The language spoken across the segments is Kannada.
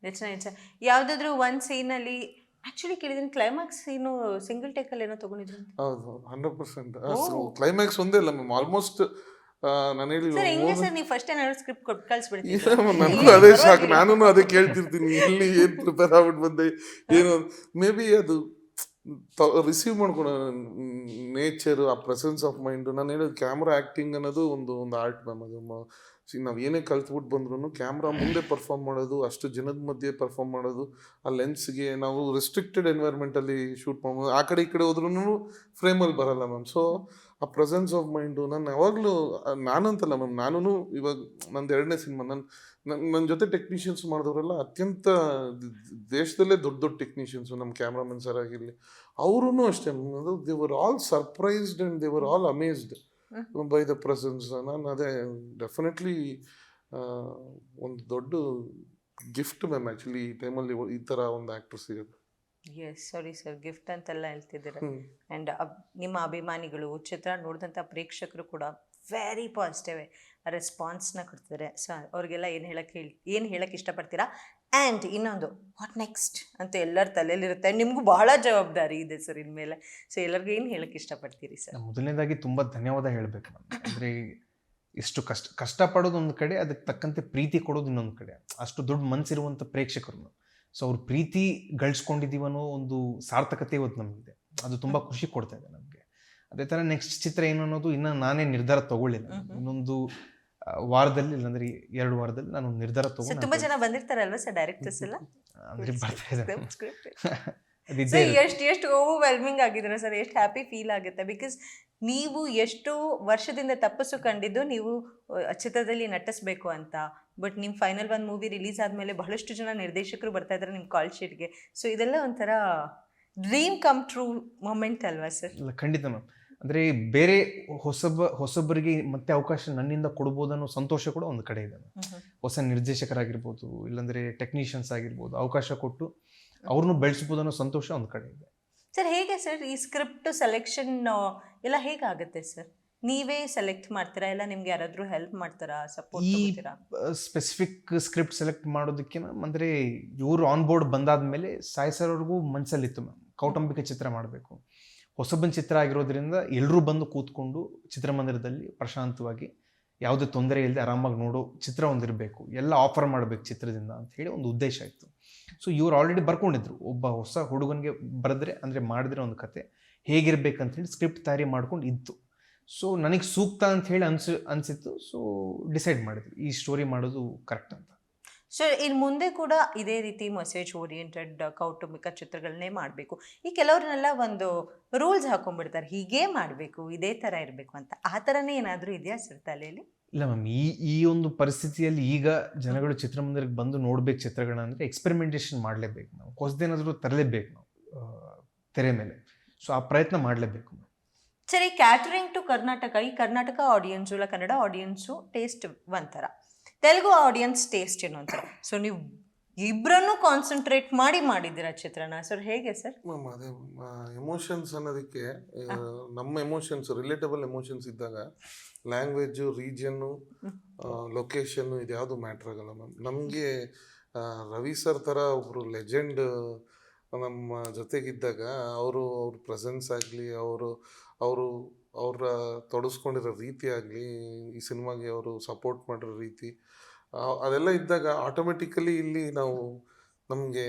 ನಿಜ ನಿಜ. ಯಾವುದಾದ್ರೂ ಒಂದು ಸೀನಲ್ಲಿ ಆಕ್ಚುಲಿ ಕೇಳಿದ್ರೆ ಕ್ಲೈಮ್ಯಾಕ್ಸ್ ಸೀನು ಸಿಂಗಲ್ ಟೇಕಲ್ಲಿ ಏನೋ ತಗೊಂಡಿದ್ರು ಅಂತ. ಹೌದು 100%. ಓ ಕ್ಲೈಮ್ಯಾಕ್ಸ್ ಒಂದೇ ಅಲ್ಲ ಮ್ಯಾಮ್, ಆಲ್ಮೋಸ್ಟ್ ನಾನು ಹೇಳಿ ಸರ್ ಹೆಂಗೆ ಸರ್ ನೀವು ಫಸ್ಟ್ ಏನಾದ್ರು ಸ್ಕ್ರಿಪ್ಟ್ ಕೊಟ್ಟು ಕಳಿಸ್ಬಿಡ್ತೀವಿ. ಇಲ್ಲ ನನಗೂ ಅದೇ ಶಾಕ್, ನಾನು ಅದೇ ಕೇಳ್ತಿರ್ತೀನಿ ಎಲ್ಲಿ ಏನು ಪ್ರಿಪೇರ್ ಆಗ್ಬಿಟ್ಟು ಬಂದೆ ಏನು. ಮೇ ಬಿ ಅದು ರಿಸೀವ್ ಮಾಡ್ಕೊಳೋ ನೇಚರ್, ಆ ಪ್ರೆಸೆನ್ಸ್ ಆಫ್ ಮೈಂಡು. ನಾನು ಹೇಳೋದು ಕ್ಯಾಮ್ರಾ ಆ್ಯಕ್ಟಿಂಗ್ ಅನ್ನೋದು ಒಂದು ಆರ್ಟ್ ಮ್ಯಾಮ್. ಅದು ನಾವು ಏನೇ ಕಲ್ತ್ಬಿಟ್ಟು ಬಂದ್ರೂ ಕ್ಯಾಮ್ರಾ ಮುಂದೆ ಪರ್ಫಾರ್ಮ್ ಮಾಡೋದು, ಅಷ್ಟು ಜನದ ಮಧ್ಯೆ ಪರ್ಫಾರ್ಮ್ ಮಾಡೋದು, ಆ ಲೆನ್ಸ್ಗೆ ನಾವು ರೆಸ್ಟ್ರಿಕ್ಟೆಡ್ ಎನ್ವೈರ್ಮೆಂಟಲ್ಲಿ ಶೂಟ್ ಮಾಡ್ಬೋದು, ಆ ಕಡೆ ಈ ಕಡೆ ಹೋದ್ರೂ ಫ್ರೇಮಲ್ಲಿ ಬರಲ್ಲ ಮ್ಯಾಮ್. ಸೊ ಆ ಪ್ರೆಸೆನ್ಸ್ ಆಫ್ ಮೈಂಡು ನಾನು ಯಾವಾಗಲೂ, ನಾನಂತಲ್ಲ ಮ್ಯಾಮ್, ನಾನು ಇವಾಗ ನಂದು 2ನೇ ಸಿನಿಮಾ, ನನ್ನ ಜೊತೆ ಟೆಕ್ನಿಷಿಯನ್ಸ್ ಮಾಡಿದವರೆಲ್ಲ ಅತ್ಯಂತ ದೇಶದಲ್ಲೇ ದೊಡ್ಡ ದೊಡ್ಡ ಟೆಕ್ನಿಷಿಯನ್ಸು, ನಮ್ಮ ಕ್ಯಾಮ್ರಾಮನ್ ಸರ್ ಆಗಿರಲಿ, ಅವರೂ ಅಷ್ಟೇ. They were all surprised and they were all amazed by the presence. ನಾನು ಅದೇ ಡೆಫಿನೆಟ್ಲಿ ಒಂದು ದೊಡ್ಡ ಗಿಫ್ಟ್ ಮ್ಯಾಮ್ ಆ್ಯಕ್ಚುಲಿ ಈ ಟೈಮಲ್ಲಿ ಈ ಥರ ಒಂದು ಆ್ಯಕ್ಟರ್ ಸಿಗೋದು. ಎಸ್ ಸಾರಿ ಸರ್, ಗಿಫ್ಟ್ ಅಂತೆಲ್ಲ ಹೇಳ್ತಿದ್ದೀರ. ಆ್ಯಂಡ್ ನಿಮ್ಮ ಅಭಿಮಾನಿಗಳು, ಚಿತ್ರ ನೋಡಿದಂಥ ಪ್ರೇಕ್ಷಕರು ಕೂಡ ವೆರಿ ಪಾಸಿಟಿವ್ ರೆಸ್ಪಾನ್ಸ್ನ ಕೊಡ್ತಿದ್ದಾರೆ. ಸೊ ಅವ್ರಿಗೆಲ್ಲ ಏನು ಹೇಳಕ್ಕೆ ಇಷ್ಟಪಡ್ತೀರಾ? ಆ್ಯಂಡ್ ಇನ್ನೊಂದು ವಾಟ್ ನೆಕ್ಸ್ಟ್ ಅಂತ ಎಲ್ಲರ ತಲೆಯಲ್ಲಿರುತ್ತೆ, ನಿಮಗೂ ಬಹಳ ಜವಾಬ್ದಾರಿ ಇದೆ ಸರ್ ಇನ್ಮೇಲೆ. ಸೊ ಎಲ್ಲರಿಗೂ ಏನು ಹೇಳಕ್ಕೆ ಇಷ್ಟಪಡ್ತೀರಿ ಸರ್? ಮೊದಲನೇದಾಗಿ ತುಂಬ ಧನ್ಯವಾದ ಹೇಳಬೇಕು ನಾನು. ಅಂದರೆ ಇಷ್ಟು ಕಷ್ಟಪಡೋದು ಒಂದು ಕಡೆ, ಅದಕ್ಕೆ ತಕ್ಕಂತೆ ಪ್ರೀತಿ ಕೊಡೋದು ಇನ್ನೊಂದು ಕಡೆ. ಅಷ್ಟು ದೊಡ್ಡ ಮನಸ್ಸಿರುವಂಥ ಪ್ರೇಕ್ಷಕರು. ಸೊ ಅವ್ರ ಪ್ರೀತಿ ಗಳಿಸ್ಕೊಂಡಿದ್ದೀವನ್ನೋ ಒಂದು ಸಾರ್ಥಕತೆ ಇವತ್ತು ನಮಗಿದೆ. ಅದು ತುಂಬ ಖುಷಿ ಕೊಡ್ತಾ ಇದೆ ನಮಗೆ. ಅದೇ ಥರ ನೆಕ್ಸ್ಟ್ ಚಿತ್ರ ಏನು ಅನ್ನೋದು ಇನ್ನೂ ನಾನೇ ನಿರ್ಧಾರ ತಗೊಳ್ಳಿಲ್ಲ. ಇನ್ನೊಂದು ವಾರದಲ್ಲಿ, ಇಲ್ಲಾಂದ್ರೆ 2 ವಾರದಲ್ಲಿ ನಾನು ನಿರ್ಧಾರ ತಗೊಂಡು. ತುಂಬ ಜನ ಬಂದಿರ್ತಾರಲ್ವ ಸರ್ ಡೈರೆಕ್ಟರ್ಸ್ ಎಲ್ಲ? ಅಂದರೆ ಬರ್ತಾ ಇದ್ದಾರೆ. ಎಷ್ಟು ಓವರ್ವೆಲ್ಮಿಂಗ್ ಆಗಿದ್ರೆ ಸರ್, ಎಷ್ಟು ಹ್ಯಾಪಿ ಫೀಲ್ ಆಗುತ್ತೆ. ಬಿಕಾಸ್ ನೀವು ಎಷ್ಟು ವರ್ಷದಿಂದ ತಪಸ್ಸು ಕಂಡಿದ್ದು ನೀವು ಚಿತ್ರದಲ್ಲಿ ನಟಿಸ್ಬೇಕು ಅಂತ. ಬಟ್ ನಿಮ್ಮ ಫೈನಲ್ ಒಂದು ಮೂವಿ ರಿಲೀಸ್ ಆದಮೇಲೆ ಬಹಳಷ್ಟು ಜನ ನಿರ್ದೇಶಕರು ಬರ್ತಾ ಇದ್ದಾರೆ ನಿಮ್ಮ ಕಾಲ್ ಶೀಟ್ಗೆ. ಸೊ ಇದೆಲ್ಲ ಒಂಥರ ಡ್ರೀಮ್ ಕಮ್ ಟ್ರೂ ಮೊಮೆಂಟ್ ಅಲ್ವಾ ಸರ್? ಇಲ್ಲ, ಖಂಡಿತ ಮ್ಯಾಮ್. ಅಂದರೆ ಬೇರೆ ಹೊಸಬರಿಗೆ ಮತ್ತೆ ಅವಕಾಶ ನನ್ನಿಂದ ಕೊಡ್ಬೋದು ಅನ್ನೋ ಸಂತೋಷ ಕೂಡ ಒಂದು ಕಡೆ ಇದೆ. ಹೊಸ ನಿರ್ದೇಶಕರಾಗಿರ್ಬೋದು, ಇಲ್ಲಾಂದರೆ ಟೆಕ್ನಿಷಿಯನ್ಸ್ ಆಗಿರ್ಬೋದು, ಅವಕಾಶ ಕೊಟ್ಟು ಅವ್ರನ್ನೂ ಬೆಳೆಸ್ಬೋದು ಅನ್ನೋ ಸಂತೋಷ ಒಂದು ಕಡೆ ಇದೆ. ಸರ್ ಹೇಗೆ ಸರ್ ಈ ಸ್ಕ್ರಿಪ್ಟ್ ಸೆಲೆಕ್ಷನ್ ಎಲ್ಲ ಹೇಗಾಗುತ್ತೆ ಸರ್? ನೀವೇ ಸೆಲೆಕ್ಟ್ ಮಾಡ್ತೀರಾ, ಇಲ್ಲ ನಿಮ್ಗೆ ಯಾರಾದರೂ ಹೆಲ್ಪ್ ಮಾಡ್ತಾರಾ, ಸಪೋರ್ಟ್ ಮಾಡ್ತೀರಾ? ಸ್ಪೆಸಿಫಿಕ್ ಸ್ಕ್ರಿಪ್ಟ್ ಸೆಲೆಕ್ಟ್ ಮಾಡೋದಕ್ಕೆ ಮ್ಯಾಮ್, ಅಂದರೆ ಇವರು ಆನ್ ಬೋರ್ಡ್ ಬಂದಾದ್ಮೇಲೆ ಸಾಯಿ ಸರ್ ಅವ್ರಿಗೂ ಮನಸ್ಸಲ್ಲಿತ್ತು ಮ್ಯಾಮ್, ಕೌಟುಂಬಿಕ ಚಿತ್ರ ಮಾಡಬೇಕು, ಹೊಸಬನ ಚಿತ್ರ ಆಗಿರೋದ್ರಿಂದ ಎಲ್ಲರೂ ಬಂದು ಕೂತ್ಕೊಂಡು ಚಿತ್ರಮಂದಿರದಲ್ಲಿ ಪ್ರಶಾಂತವಾಗಿ ಯಾವುದೇ ತೊಂದರೆ ಇಲ್ಲದೆ ಆರಾಮಾಗಿ ನೋಡೋ ಚಿತ್ರ ಒಂದಿರಬೇಕು, ಎಲ್ಲ ಆಫರ್ ಮಾಡಬೇಕು ಚಿತ್ರದಿಂದ ಅಂತ ಹೇಳಿ ಒಂದು ಉದ್ದೇಶ ಇತ್ತು. ಸೊ ಇವ್ರು ಆಲ್ರೆಡಿ ಬರ್ಕೊಂಡಿದ್ರು, ಒಬ್ಬ ಹೊಸ ಹುಡುಗನಿಗೆ ಬರೆದ್ರೆ ಅಂದರೆ ಮಾಡಿದ್ರೆ ಒಂದು ಕತೆ ಹೇಗಿರ್ಬೇಕಂತ ಹೇಳಿ ಸ್ಕ್ರಿಪ್ಟ್ ತಯಾರಿ ಮಾಡ್ಕೊಂಡು ಇತ್ತು. ಸೊ ನನಗೆ ಸೂಕ್ತ ಅಂತ ಹೇಳಿ ಅನಿಸಿತ್ತು. ಸೊ ಡಿಸೈಡ್ ಮಾಡಿದ್ವಿ ಈ ಸ್ಟೋರಿ ಮಾಡೋದು ಕರೆಕ್ಟ್ ಅಂತ. ಸೊ ಇನ್ನು ಮುಂದೆ ಕೂಡ ಇದೇ ರೀತಿ ಮೆಸೇಜ್ ಓರಿಯೆಂಟೆಡ್ ಕೌಟುಂಬಿಕ ಚಿತ್ರಗಳನ್ನೇ ಮಾಡಬೇಕು. ಈ ಕೆಲವ್ರನ್ನೆಲ್ಲ ಒಂದು ರೂಲ್ಸ್ ಹಾಕೊಂಡ್ಬಿಡ್ತಾರೆ, ಹೀಗೇ ಮಾಡಬೇಕು, ಇದೇ ಥರ ಇರಬೇಕು ಅಂತ. ಆ ಥರನೇ ಏನಾದರೂ ಇದೆಯಾ ಸರ್ ತಲೆಯಲ್ಲಿ? ಇಲ್ಲ ಮ್ಯಾಮ್, ಈ ಒಂದು ಪರಿಸ್ಥಿತಿಯಲ್ಲಿ ಈಗ ಜನಗಳು ಚಿತ್ರಮಂದಿರಕ್ಕೆ ಬಂದು ನೋಡ್ಬೇಕು ಚಿತ್ರಗಳನ್ನ ಅಂದರೆ ಎಕ್ಸ್ಪೆರಿಮೆಂಟೇಷನ್ ಮಾಡಲೇಬೇಕು, ನಾವು ಹೊಸದೇನಾದರೂ ತರಲೇಬೇಕು ನಾವು ತೆರೆ ಮೇಲೆ. ಸೊ ಆ ಪ್ರಯತ್ನ ಮಾಡಲೇಬೇಕು. ಸರಿ, ಕ್ಯಾಟರಿಂಗ್ ಟು ಕರ್ನಾಟಕ, ಈ ಕರ್ನಾಟಕ ಆಡಿಯನ್ಸು ಇಲ್ಲ ಕನ್ನಡ ಆಡಿಯನ್ಸು ಟೇಸ್ಟ್ ಒಂಥರ, ತೆಲುಗು ಆಡಿಯನ್ಸ್ ಟೇಸ್ಟ್ ಏನೋ ಒಂಥರ. ಸೊ ನೀವು ಇಬ್ಬರನ್ನು ಕಾನ್ಸಂಟ್ರೇಟ್ ಮಾಡಿದ್ದೀರಾ ಚಿತ್ರನ ಸರ್, ಹೇಗೆ ಸರ್? ಮ್ಯಾಮ್ ಅದೇ ಎಮೋಷನ್ಸ್ ಅನ್ನೋದಕ್ಕೆ, ನಮ್ಮ ಎಮೋಷನ್ಸ್ ರಿಲೇಟಬಲ್ ಎಮೋಷನ್ಸ್ ಇದ್ದಾಗ ಲ್ಯಾಂಗ್ವೇಜು, ರೀಜನ್ನು, ಲೊಕೇಶನ್ನು ಇದು ಮ್ಯಾಟ್ರ್ ಆಗಲ್ಲ ಮ್ಯಾಮ್. ನಮಗೆ ರವಿ ಸರ್ ಥರ ಒಬ್ಬರು ಲೆಜೆಂಡ್ ನಮ್ಮ ಜೊತೆಗಿದ್ದಾಗ ಅವ್ರ ಪ್ರೆಸೆನ್ಸ್ ಆಗಲಿ, ಅವರ ತೊಡಸ್ಕೊಂಡಿರೋ ರೀತಿ ಆಗಲಿ, ಈ ಸಿನಿಮಾಗೆ ಅವರು ಸಪೋರ್ಟ್ ಮಾಡಿರೋ ರೀತಿ, ಅದೆಲ್ಲ ಇದ್ದಾಗ ಆಟೋಮೆಟಿಕಲಿ ಇಲ್ಲಿ ನಮಗೆ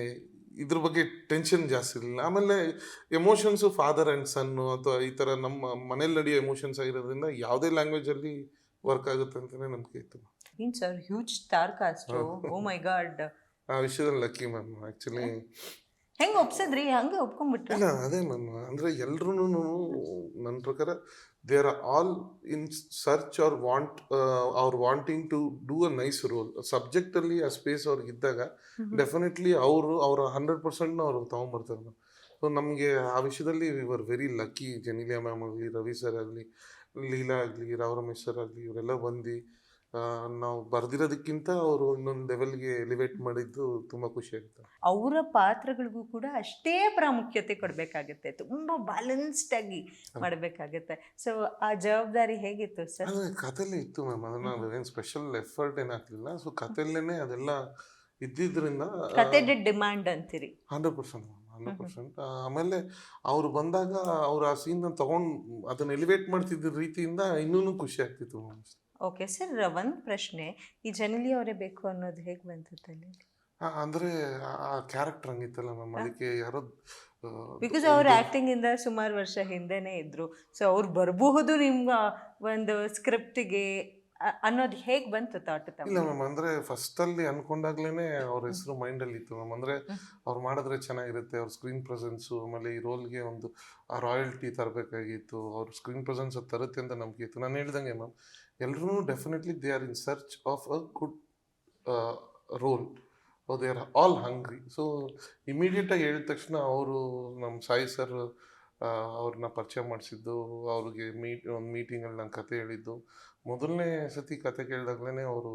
ಇದ್ರ ಬಗ್ಗೆ ಟೆನ್ಷನ್ ಜಾಸ್ತಿ ಇರಲಿಲ್ಲ. ಆಮೇಲೆ ಎಮೋಷನ್ಸು ಫಾದರ್ ಆ್ಯಂಡ್ ಸನ್ನು ಅಥವಾ ಈ ಥರ ನಮ್ಮ ಮನೇಲಿ ನಡೆಯೋ ಎಮೋಷನ್ಸ್ ಆಗಿರೋದ್ರಿಂದ ಯಾವುದೇ ಲ್ಯಾಂಗ್ವೇಜಲ್ಲಿ ವರ್ಕ್ ಆಗುತ್ತೆ ಅಂತಲೇ ನಂಬಿಕೆ ಇತ್ತು. ಏನು ಸರ್, ಹ್ಯೂಜ್ ಸ್ಟಾರ್ ಕಾಸ್ಟ್, ಓ ಮೈ ಗಾಡ್. ಆ ವಿಷಯದಲ್ಲಿ ಲಕ್ಕಿ ಮ್ಯಾಮ್. ಆ್ಯಕ್ಚುಲಿ ಹೆಂಗೆ ಒಪ್ಸಿದ್ರಿ? ಹಂಗೆ ಒಪ್ಕೊಂಡ್ಬಿಟ್ರೆ? ಇಲ್ಲ, ಅದೇ ಮ್ಯಾಮ್, ಅಂದರೆ ಎಲ್ರೂ ನನ್ನ ಪ್ರಕಾರ they are all in search are wanting to do a nice role. ಸಬ್ಜೆಕ್ಟಲ್ಲಿ ಆ ಸ್ಪೇಸ್ ಅವ್ರಿಗಿದ್ದಾಗ ಡೆಫಿನೆಟ್ಲಿ ಅವರ 100% ಅವರು ತೊಗೊಂಬರ್ತಾರೆ ಮ್ಯಾಮ್. ಸೊ ನಮಗೆ ಆ ವಿಷಯದಲ್ಲಿ we were very lucky. Genelia ma'am ಆಗಲಿ, ರವಿ ಸರ್ ಆಗಲಿ, ಲೀಲಾ ಆಗಲಿ, ರಾವ್ ರಮೇಶ್ ಸರ್ ಆಗಲಿ, ಇವರೆಲ್ಲ ಬಂದು ನಾವು ಬರ್ದಿರೋದಕ್ಕಿಂತ ಅವರು ಇನ್ನೊಂದು ಲೆವೆಲ್ಗೆ ಎಲಿವೇಟ್ ಮಾಡಿದ್ದು ತುಂಬ ಖುಷಿ ಆಗುತ್ತೆ. ಅವರ ಪಾತ್ರಗಳಿಗೂ ಕೂಡ ಅಷ್ಟೇ ಪ್ರಾಮುಖ್ಯತೆ ಕೊಡಬೇಕಾಗುತ್ತೆ, ತುಂಬ ಬ್ಯಾಲೆನ್ಸ್ಡ್ ಆಗಿ ಮಾಡಬೇಕಾಗುತ್ತೆ. ಸೊ ಆ ಜವಾಬ್ದಾರಿ ಹೇಗಿತ್ತು ಸರ್? ಕಥೆಲ್ಲೇ ಇತ್ತು ಮ್ಯಾಮ್, ಅದನ್ನು ಏನು ಸ್ಪೆಷಲ್ ಎಫರ್ಟ್ ಏನು ಹಾಕಲಿಲ್ಲ. ಸೊ ಕಥೆಯಲ್ಲೇ ಅದೆಲ್ಲ ಇದ್ದಿದ್ರಿಂದ ಕತೆ ಡಿಮಾಂಡ್ ಅಂತೀರಿ. 100%. ಆಮೇಲೆ ಅವ್ರು ಬಂದಾಗ ಅವ್ರು ಆ ಸೀನ್ ತಗೊಂಡು ಅದನ್ನ ಎಲಿವೇಟ್ ಮಾಡ್ತಿದ್ದ ರೀತಿಯಿಂದ ಇನ್ನೂ ಖುಷಿ ಆಗ್ತಿತ್ತು ಮ್ಯಾಮ್. ಓಕೆ ಸರ್, ಒಂದು ಪ್ರಶ್ನೆ, ಈ ಜನಲಿ ಅವರೇ ಬೇಕು ಅನ್ನೋದು ಹೇಗೆ ಬಂತು ತಲೆ? ಅಂದ್ರೆ ಆ ಕ್ಯಾರೆಕ್ಟರ್ ಹಂಗಿತ್ತಲ್ಲ ಮ್ಯಾಮ್, ಅದಕ್ಕೆ ಯಾರೋ ಬಿಕಾಸ್ ಅವ್ರು ಆ್ಯಕ್ಟಿಂಗ್ ಇಂದ ಸುಮಾರು ವರ್ಷ ಹಿಂದೆನೇ ಇದ್ರು, ಸೊ ಅವ್ರು ಬರಬಹುದು ನಿಮ್ಮ ಒಂದು ಸ್ಕ್ರಿಪ್ಟಿಗೆ ಅನ್ನೋದು ಹೇಗೆ ಬಂತು ಥಾಟ್? ಇಲ್ಲ ಮ್ಯಾಮ್, ಅಂದ್ರೆ ಫಸ್ಟ್ ಅಲ್ಲಿ ಅನ್ಕೊಂಡಾಗ್ಲೇನೆ ಅವ್ರ ಹೆಸರು ಮೈಂಡ್ ಅಲ್ಲಿ ಇತ್ತು ಮ್ಯಾಮ್. ಅಂದ್ರೆ ಅವ್ರು ಮಾಡಿದ್ರೆ ಚೆನ್ನಾಗಿರುತ್ತೆ, ಅವ್ರ ಸ್ಕ್ರೀನ್ ಪ್ರೆಸೆನ್ಸು, ಆಮೇಲೆ ಈ ರೋಲ್ಗೆ ಒಂದು ಆ ರಾಯಲ್ಟಿ ತರಬೇಕಾಗಿತ್ತು, ಅವ್ರ ಸ್ಕ್ರೀನ್ ಪ್ರೆಸೆನ್ಸ್ ಅದು ತರುತ್ತೆ ಅಂತ ನಂಬಿಕೆ ಇತ್ತು. ನಾನು ಹೇಳ್ದಂಗೆ ಮ್ಯಾಮ್, ಎಲ್ಲರೂ definitely they are in search of a good role, they are all hungry. So ಇಮಿಡಿಯೇಟಾಗಿ ಹೇಳಿದ ತಕ್ಷಣ ಅವರು ನಮ್ಮ ಸಾಯಿ ಸರ್ ಅವ್ರನ್ನ ಪರಿಚಯ ಮಾಡಿಸಿದ್ದು, ಅವ್ರಿಗೆ ಒಂದು ಮೀಟಿಂಗಲ್ಲಿ ನಾನು ಕತೆ ಹೇಳಿದ್ದು, ಮೊದಲನೇ ಸತಿ ಕತೆ ಕೇಳಿದಾಗಲೇ ಅವರು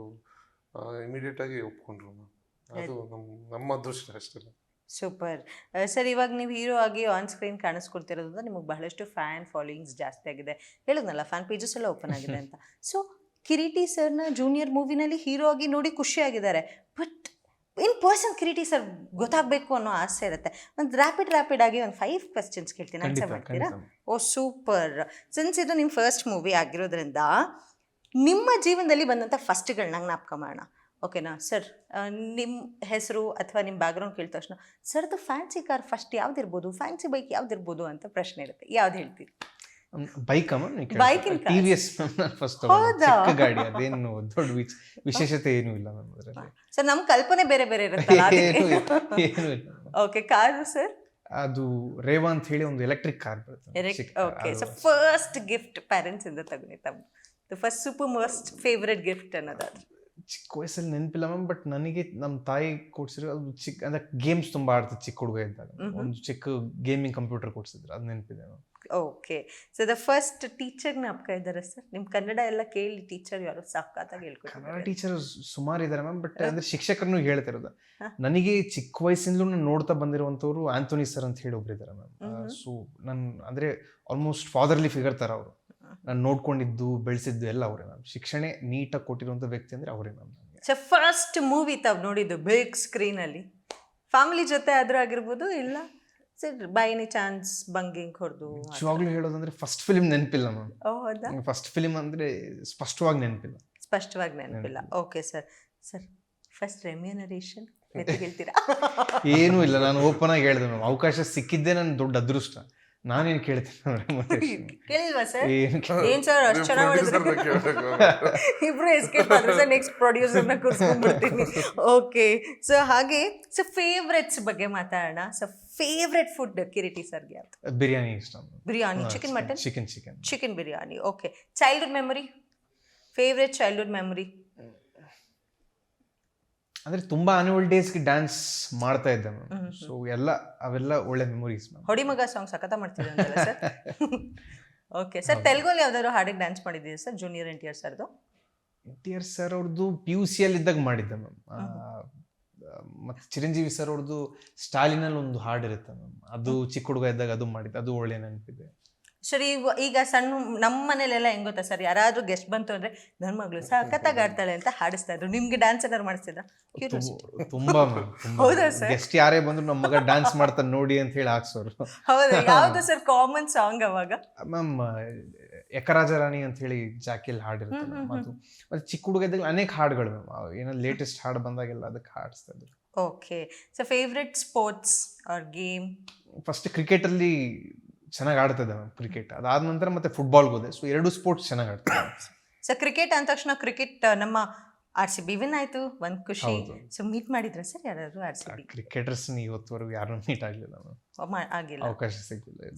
ಇಮಿಡಿಯೇಟಾಗಿ ಒಪ್ಕೊಂಡ್ರು ಮ್ಯಾಮ್. ಅದು ನಮ್ಮ ಅದೃಷ್ಟ ಅಷ್ಟೇ. Super sir. ಇವಾಗ ನೀವು ಹೀರೋ ಆಗಿ ಆನ್ ಸ್ಕ್ರೀನ್ ಕಾಣಿಸ್ಕೊಳ್ತಿರೋದ್ರಿಂದ ನಿಮಗೆ ಬಹಳಷ್ಟು ಫ್ಯಾನ್ ಫಾಲೋಯಿಂಗ್ಸ್ ಜಾಸ್ತಿ ಆಗಿದೆ, ಹೇಳಿದ್ನಲ್ಲ ಫ್ಯಾನ್ ಪೇಜಸ್ ಎಲ್ಲ ಓಪನ್ ಆಗಿದೆ ಅಂತ. ಸೊ ಕಿರೀಟಿ ಸರ್ನ ಜೂನಿಯರ್ ಮೂವಿನಲ್ಲಿ ಹೀರೋ ಆಗಿ ನೋಡಿ ಖುಷಿಯಾಗಿದ್ದಾರೆ, but in person Kireeti sir ಗೊತ್ತಾಗಬೇಕು ಅನ್ನೋ ಆಸೆ ಇರುತ್ತೆ. ಒಂದು ರ್ಯಾಪಿಡ್ ಆಗಿ ಒಂದು 5 ಕ್ವೆಶ್ಚನ್ಸ್ ಕೇಳ್ತೀನಿ, ಆನ್ಸರ್ ಮಾಡ್ತೀರಾ? ಓ ಸೂಪರ್. ಸಿನ್ಸ್ ಇದು ನಿಮ್ಮ ಫಸ್ಟ್ ಮೂವಿ ಆಗಿರೋದ್ರಿಂದ ನಿಮ್ಮ ಜೀವನದಲ್ಲಿ ಬಂದಂಥ ಫಸ್ಟ್ಗಳನ್ನ ಜ್ಞಾಪಕ ಮಾಡೋಣ, ಓಕೆನಾ ಸರ್? ನಿಮ್ಮ ಹೆಸರು ಅಥವಾ ನಿಮ್ಮ ಬ್ಯಾಕ್ಗ್ರೌಂಡ್ ಕೇಳಿದ ತಕ್ಷಣ ಸರ್ದು ಫ್ಯಾನ್ಸಿ ಕಾರ್ ಫಸ್ಟ್ ಯಾವ್ದಿರ್ಬೋದು, ಫ್ಯಾನ್ಸಿ ಬೈಕ್ ಯಾವ್ದಿರ್ಬೋದು ಅಂತ ಪ್ರಶ್ನೆ ಇರುತ್ತೆ, ಯಾವ್ದು ಹೇಳ್ತೀರಿ? ಬೈಕಿನ TVS ಫಸ್ಟ್ ಚಿಕ್ಕ ಗಾಡಿ, ಅದೇನು ದೊಡ್ಡ ವಿಶೇಷತೆ ಏನೂ ಇಲ್ಲ ಮ್ಯಾಮ್ ಅದರಲ್ಲಿ. ಸರ್ ನಮ್ಮ ಕಲ್ಪನೆ ಬೇರೆ ಬೇರೆ ಇರುತ್ತಲ್ಲ. ಏನೂ ಇಲ್ಲ. Okay, car sir? ಅದು ರೇವಾ ಅಂತ ಹೇಳಿ ಒಂದು ಎಲೆಕ್ಟ್ರಿಕ್ ಕಾರ್ ಬರುತ್ತೆ. Okay, so first gift parents ಇಂದ ತಗೊಂಡಿ ತಮ್ಮ first super most favourite gift ಅನ್ನೋದಾದ್ರೆ? ಚಿಕ್ಕ ವಯಸ್ಸಲ್ಲಿ ನೆನಪಿಲ್ಲ ಮ್ಯಾಮ್, ಬಟ್ ನನಗೆ ನಮ್ಮ ತಾಯಿ ಕೊಡ್ಸಿರೋ ಅದು ಚಿಕ್ಕ, ಅಂದ್ರೆ ಗೇಮ್ಸ್ ತುಂಬ ಆಡ್ತಿದ್ದು ಚಿಕ್ಕ ಹುಡುಗ ಇದ್ದಾಗ, ಒಂದು ಚಿಕ್ಕ ಗೇಮಿಂಗ್ ಕಂಪ್ಯೂಟರ್ ಕೊಡ್ಸಿದ್ರು, ಅದು ನೆನಪಿದೆ ma'am. Okay, so the first teacher ಜ್ಞಾಪಕ ಇದ್ದಾರೆ ಸರ್? ನಿಮ್ಮ ಕನ್ನಡ ಎಲ್ಲ ಕೇಳಿ ಟೀಚರ್ ಯಾರು ಸಾಕಾಗಿ ಹೇಳ್ಕೊಡ್ತಾರೆ? ಕನ್ನಡ ಟೀಚರ್ ಸುಮಾರು ಇದ್ದಾರೆ ಮ್ಯಾಮ್, ಬಟ್ ಅಂದ್ರೆ ಶಿಕ್ಷಕರನ್ನು ಹೇಳ್ತಿರೋದು ನನಗೆ ಚಿಕ್ಕ ವಯಸ್ಸಿಂದಲೂ ನಾನು ನೋಡ್ತಾ ಬಂದಿರುವಂಥವ್ರು ಆಂಥೋನಿ ಸರ್ ಅಂತ ಹೇಳಿ ಒಬ್ರು ಇದ್ದಾರೆ ಮ್ಯಾಮ್. ಸೊ ನಾನು ಅಂದ್ರೆ ಆಲ್ಮೋಸ್ಟ್ ಫಾದರ್ಲಿ ಫಿಗರ್ ಥರ ಅವರು, ನಾನು ನೋಡ್ಕೊಂಡಿದ್ದು ಬೆಳೆಸಿದ್ದು ಎಲ್ಲ ಅವರೇ ಮ್ಯಾಮ್. ಶಿಕ್ಷಣ ನೀಟಾಗಿ ಕೊಟ್ಟಿರುವಂಥ ವ್ಯಕ್ತಿ ಅಂದರೆ ಅವರೇ ಮ್ಯಾಮ್. ಸೊ ಫಸ್ಟ್ ಮೂವಿ ತಾವು ನೋಡಿದ್ದು ಬಿಗ್ ಸ್ಕ್ರೀನಲ್ಲಿ ಫ್ಯಾಮಿಲಿ ಜೊತೆ ಆದರೂ ಆಗಿರ್ಬೋದು, ಇಲ್ಲ ಸರ್ ಬೈ ಎನಿ ಚಾನ್ಸ್ ಬಂಗಿಂಗ್ ಹೊಡೆದು? ನಿಜವಾಗ್ಲೂ ಹೇಳೋದಂದ್ರೆ ಫಸ್ಟ್ ಫಿಲ್ಮ್ ನೆನಪಿಲ್ಲ ಮ್ಯಾಮ್. ಹೌದಾ? ಫಸ್ಟ್ ಫಿಲ್ಮ್ ಅಂದರೆ ಸ್ಪಷ್ಟವಾಗಿ ನೆನಪಿಲ್ಲ. Okay sir. Sir first remuneration ಹೇಳ್ತೀರಾ? ಏನೂ ಇಲ್ಲ, ನಾನು ಓಪನ್ ಆಗಿ ಹೇಳಿದೆ ಮ್ಯಾಮ್, ಅವಕಾಶ ಸಿಕ್ಕಿದ್ದೇ ನನ್ನ ದೊಡ್ಡ ಅದೃಷ್ಟ. ನಾನೇನು ಕೇಳ್ತೀನಿ ಕೇಳಿಲ್ವಾ ಸರ್? ಏನ್ ಸರ್ ಅಷ್ಟು ಚೆನ್ನಾಗಿ ಇಬ್ರು ಎಸ್ಕೇಪ್ ಆದ್ರೆ ಸರ್ ನೆಕ್ಸ್ಟ್ ಪ್ರೊಡ್ಯೂಸರ್ನ ಕೂರಿಸ್ಕೊಂಡ್ಬಿಡ್ತೀನಿ. ಓಕೆ, ಸೊ ಹಾಗೆ ಸೊ ಫೇವ್ರೆಟ್ಸ್ ಬಗ್ಗೆ ಮಾತಾಡೋಣ. ಸೊ ಫೇವ್ರೆಟ್ ಫುಡ್ ಕಿರೀಟಿ ಸರ್ಗೆ ಯಾವ್ದು? ಬಿರಿಯಾನಿ ಇಷ್ಟ. Biryani, chicken, mutton? Chicken biryani. Okay, childhood memory, favourite childhood memory? ಅಂದ್ರೆ ತುಂಬಾ ಆನ್ಯುವಲ್ ಡೇಸ್ಗೆ ಡ್ಯಾನ್ಸ್ ಮಾಡ್ತಾ ಇದ್ದೆ ಮ್ಯಾಮ್. ಸೊ ಅವೆಲ್ಲ ಒಳ್ಳೆ ಮೆಮೊರೀಸ್ ಮ್ಯಾಮ್. ಹೊಡಿ ಮಗ ಸಾಂಗ್ ಸಖತ ಮಾಡ್ತಿದ್ದಂತಲ್ಲ ಸರ್? ಓಕೆ ಸರ್, ತೆಲುಗಲ್ಲಿ ಯಾವ್ದಾದ್ರು ಹಾಡಿಗೆ ಡ್ಯಾನ್ಸ್ ಮಾಡಿದ್ದೀರಾ ಸರ್ ಜೂನಿಯರ್ NTR ಸರ್ದು? NTR ಸರ್ ಅವ್ರದ್ದು PUC ಅಲ್ಲಿ ಇದ್ದಾಗ ಮಾಡಿದ್ದೆ ಮ್ಯಾಮ್. ಮತ್ತೆ ಚಿರಂಜೀವಿ ಸರ್ ಅವ್ರದ್ದು ಸ್ಟಾಲಿನಲ್ಲಿ ಒಂದು ಹಾಡು ಇರುತ್ತೆ ಮ್ಯಾಮ್, ಅದು ಚಿಕ್ಕ ಹುಡುಗ ಇದ್ದಾಗ ಅದು ಮಾಡಿದ್ದೆ, ಅದು ಒಳ್ಳೆ ನೆನಪಿದೆ. ಸರಿ, ಈಗ ಸಣ್ಣ ನಮ್ಮ ಮನೇಲೆಲ್ಲ ಹೆಂಗ್ ಗೊತ್ತಾ ಸರ್, ಯಾರಾದ್ರೂ ಗೆಸ್ಟ್ ಬಂತು ಅಂದ್ರೆ ನನ್ನ ಮಗಳು ಸಖತ್ತಾಗಿ ಆಡ್ತಾಳೆ ಅಂತ ಹಾಡಿಸ್ತಾ ಇದ್ರು. ನಿಮ್ಗೆ ಡ್ಯಾನ್ಸ್ ಏನಾದ್ರು ಮಾಡಿಸ್ತಿದ್ರ? ತುಂಬಾ ಹೌದಾ ಸರ್? ಗೆಸ್ಟ್ ಯಾರೇ ಬಂದ್ರು ನಮ್ಮ ಮಗ ಡ್ಯಾನ್ಸ್ ಮಾಡ್ತಾನೆ ನೋಡಿ ಅಂತ ಹೇಳಿ ಹಾಕ್ಸೋರು. ಹೌದಾ? ಯಾವ್ದು ಸರ್ ಕಾಮನ್ ಸಾಂಗ್ ಅವಾಗ? ಮ್ಯಾಮ್ ಯಕರಾಜರಾಣಿ ಅಂತ ಹೇಳಿ ಜಾಕಿಲ್ ಹಾಡಿರುತ್ತೆ ಮ್ಯಾಮ್, ಅದು. ಮತ್ತೆ ಚಿಕ್ಕ ಹುಡುಗ ಇದ್ದಾಗ ಅನೇಕ ಹಾಡುಗಳು ಮ್ಯಾಮ್, ಏನೋ ಲೇಟೆಸ್ಟ್ ಹಾಡು ಬಂದಾಗೆಲ್ಲ ಅದಕ್ಕೆ ಹಾಡಿಸ್ತಾ ಇದ್ರು. Okay, so favourite sports or game? First ಕ್ರಿಕೆಟಲ್ಲಿ ಚೆನ್ನಾಗಿ ಆಡ್ತಿದ್ದೆ ಮ್ಯಾಮ್, ಕ್ರಿಕೆಟ್. ಅದಾದ ನಂತರ ಮತ್ತೆ ಫುಟ್ಬಾಲ್ಗೆ ಹೋದೆ. ಸೊ 2 ಸ್ಪೋರ್ಟ್ಸ್ ಚೆನ್ನಾಗಿ ಆಡ್ತಿದ್ದೆ. ಸೊ ಕ್ರಿಕೆಟ್ ಅಂದ ತಕ್ಷಣ ಕ್ರಿಕೆಟ್ ನಮ್ಮ RCB ವಿನ್ ಆಯ್ತು, ಒಂದು ಖುಷಿ. ಸೊ ಮೀಟ್ ಮಾಡಿದ್ರ ಸರ್ ಯಾರಾದ್ರು RCB ಕ್ರಿಕೆಟರ್ಸ್? ಇವತ್ತುವರೆಗೂ ಯಾರು ಮೀಟ್ ಆಗಲಿಲ್ಲ ಮ್ಯಾಮ್, ಆಗಿಲ್ಲ, ಅವಕಾಶ ಸಿಗಲಿಲ್ಲ.